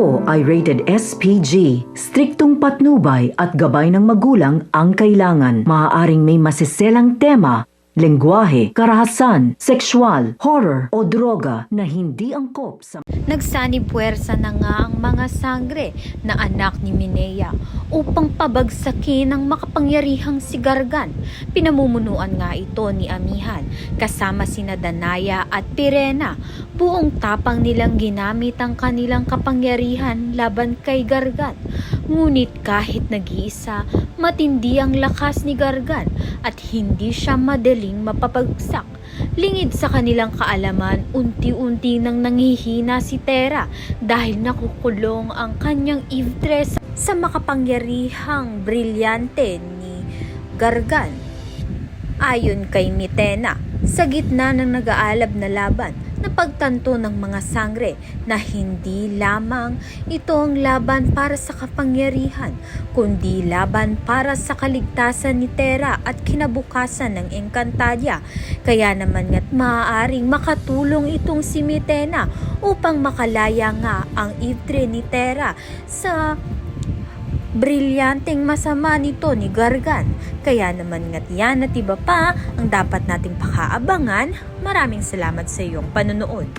ito ay rated SPG. Striktong patnubay at gabay ng magulang ang kailangan. Maaaring may masiselang tema, lengguwahe, karahasan, sexual, horror o droga na hindi angkop sa... Nagsanib puwersa na nga ang mga sangre na anak ni Minea upang pabagsakin ang makapangyarihang si Gargan. Pinamumunuan nga ito ni Amihan kasama sina Danaya at Pirena. Buong tapang nilang ginamit ang kanilang kapangyarihan laban kay Gargan. Ngunit kahit nag-iisa, matindi ang lakas ni Gargan at hindi siya madaling mapapagsak. Lingid sa kanilang kaalaman, unti-unti nang nanghihina si Tera dahil nakukulong ang kanyang Eve-3 sa makapangyarihang brilyante ni Gargan. Ayon kay Mitena, sa gitna ng nag-aalab na laban, napagtanto ng mga sangre na hindi lamang ito ang laban para sa kapangyarihan, kundi laban para sa kaligtasan ni Tera at kinabukasan ng Encantadia. Kaya naman nga't maaaring makatulong itong si Mitena upang makalaya nga ang Eve-3 ni Tera sa brilyanteng masama nito ni Gargan. Kaya naman nga't yan at iba pa ang dapat nating pakaabangan. Maraming salamat sa iyong panonood.